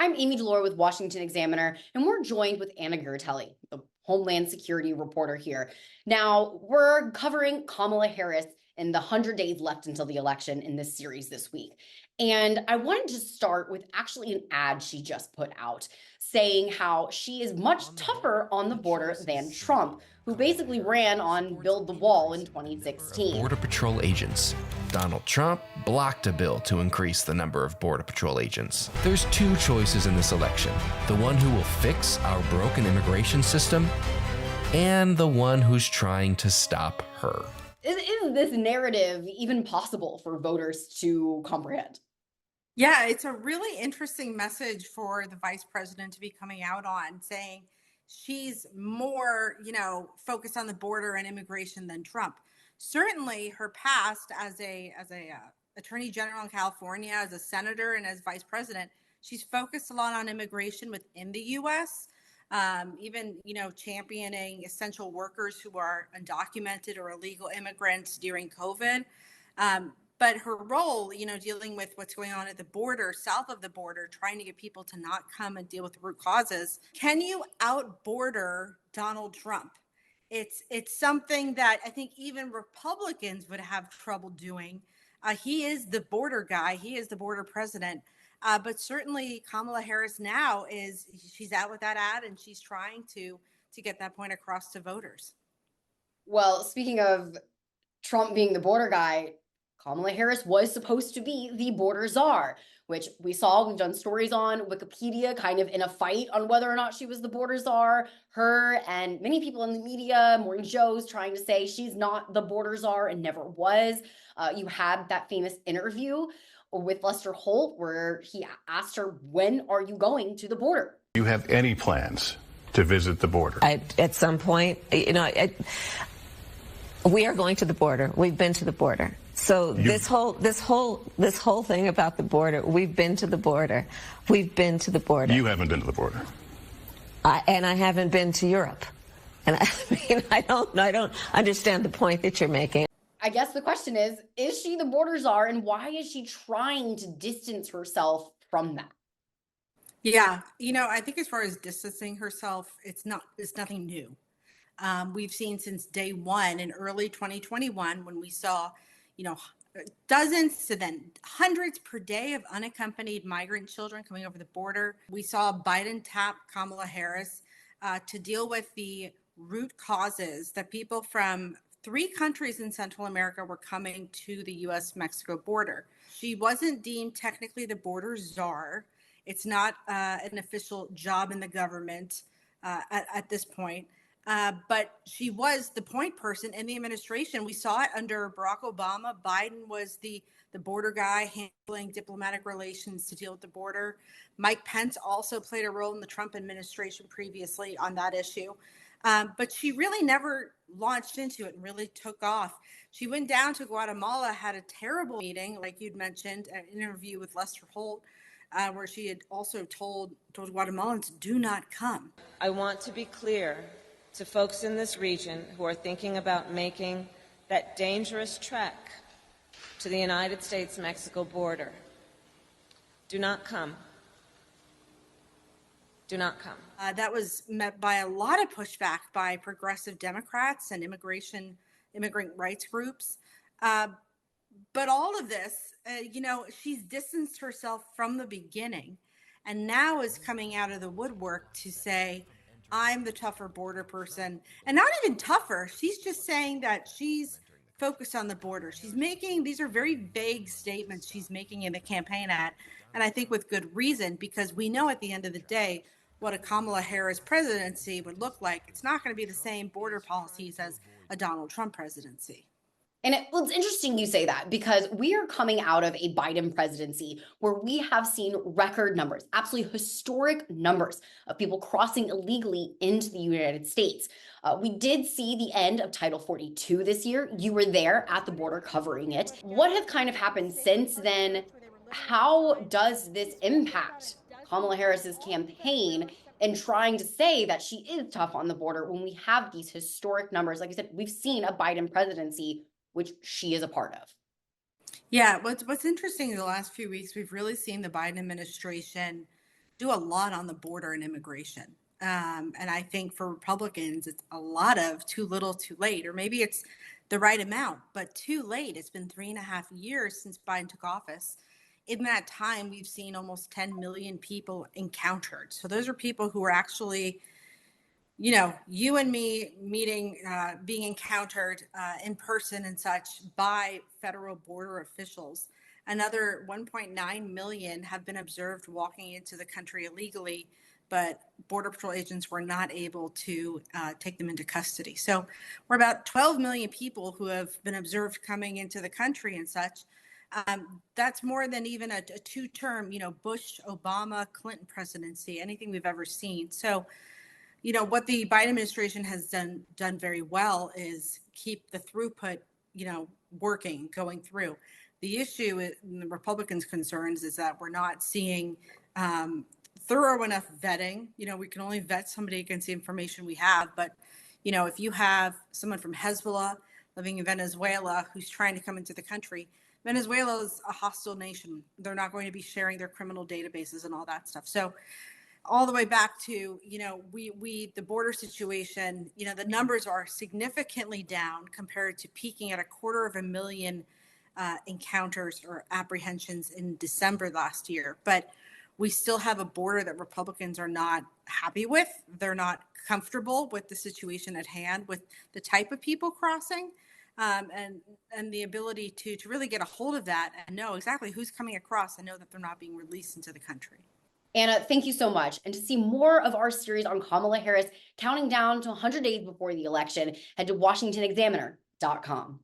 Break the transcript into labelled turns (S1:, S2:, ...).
S1: I'm Amy Delore with Washington Examiner, and we're joined with Anna Gurtelli, the Homeland Security reporter here. Now, we're covering Kamala Harris in the 100 days left until the election in this series this week. And I wanted to start with actually an ad she just put out saying how she is much tougher on the border than Trump, who basically ran on Build the Wall in 2016.
S2: Border Patrol agents. Donald Trump blocked a bill to increase the number of Border Patrol agents. There's two choices in this election: the one who will fix our broken immigration system, and the one who's trying to stop her.
S1: Is this narrative even possible for voters to comprehend?
S3: Yeah, it's a really interesting message for the vice president to be coming out on, saying she's more, focused on the border and immigration than Trump. Certainly, her past as a attorney general in California, as a senator, and as vice president, she's focused a lot on immigration within the U.S. Even championing essential workers who are undocumented or illegal immigrants during COVID. But her role, dealing with what's going on at the border, south of the border, trying to get people to not come and deal with the root causes. Can you out-border Donald Trump? It's something that I think even Republicans would have trouble doing. He is the border guy. He is the border president. But certainly Kamala Harris now she's out with that ad, and she's trying to get that point across to voters.
S1: Well, speaking of Trump being the border guy, Kamala Harris was supposed to be the border czar, which we've done stories on Wikipedia, kind of in a fight on whether or not she was the border czar. Her and many people in the media, morning shows, trying to say she's not the border czar and never was. You had that famous interview with Lester Holt where he asked her, when are you going to the border?
S4: Do you have any plans to visit the border?
S5: At some point, we are going to the border. We've been to the border. So this whole thing about the border, we've been to the border. We've been to the border.
S4: You haven't been to the border.
S5: And I haven't been to Europe. And I don't understand the point that you're making.
S1: I guess the question is she the border czar, and why is she trying to distance herself from that?
S3: Yeah, I think as far as distancing herself, it's nothing new. We've seen since day one in early 2021 when we saw, dozens to then hundreds per day of unaccompanied migrant children coming over the border. We saw Biden tap Kamala Harris to deal with the root causes that people from 3 countries in Central America were coming to the U.S.-Mexico border. She wasn't deemed technically the border czar. It's not an official job in the government at this point. But she was the point person in the administration. We saw it under Barack Obama. Biden was the border guy handling diplomatic relations to deal with the border. Mike Pence also played a role in the Trump administration previously on that issue. But she really never launched into it and really took off. She went down to Guatemala, had a terrible meeting, like you'd mentioned, an interview with Lester Holt, where she had also told Guatemalans, do not come.
S6: I want to be clear to folks in this region who are thinking about making that dangerous trek to the United States-Mexico border. Do not come. Do not come.
S3: That was met by a lot of pushback by progressive Democrats and immigrant rights groups. But all of this, she's distanced herself from the beginning and now is coming out of the woodwork to say, I'm the tougher border person. And not even tougher. She's just saying that she's focused on the border. These are very vague statements she's making in the campaign ad. And I think with good reason, because we know at the end of the day what a Kamala Harris presidency would look like. It's not going to be the same border policies as a Donald Trump presidency.
S1: And it's interesting you say that, because we are coming out of a Biden presidency where we have seen record numbers, absolutely historic numbers of people crossing illegally into the United States. We did see the end of Title 42 this year. You were there at the border covering it. What has kind of happened since then? How does this impact Kamala Harris's campaign and trying to say that she is tough on the border when we have these historic numbers? Like I said, we've seen a Biden presidency, which she is a part of.
S3: Yeah, what's interesting in the last few weeks, we've really seen the Biden administration do a lot on the border and immigration. And I think for Republicans, it's a lot of too little, too late, or maybe it's the right amount, but too late. It's been 3.5 years since Biden took office. In that time, we've seen almost 10 million people encountered. So those are people who are actually, you and me meeting, being encountered in person and such by federal border officials. Another 1.9 million have been observed walking into the country illegally, but Border Patrol agents were not able to take them into custody. So we're about 12 million people who have been observed coming into the country and such. That's more than even a two-term, Bush, Obama, Clinton presidency, anything we've ever seen. So, what the Biden administration has done very well is keep the throughput, working, going through. The issue with the Republicans' concerns is that we're not seeing thorough enough vetting. We can only vet somebody against the information we have. But, if you have someone from Hezbollah living in Venezuela who's trying to come into the country, Venezuela is a hostile nation. They're not going to be sharing their criminal databases and all that stuff. So all the way back to, the border situation, the numbers are significantly down compared to peaking at 250,000 encounters or apprehensions in December last year. But we still have a border that Republicans are not happy with. They're not comfortable with the situation at hand, with the type of people crossing, and the ability to really get a hold of that and know exactly who's coming across and know that they're not being released into the country.
S1: Anna, thank you so much. And to see more of our series on Kamala Harris, counting down to 100 days before the election, head to washingtonexaminer.com.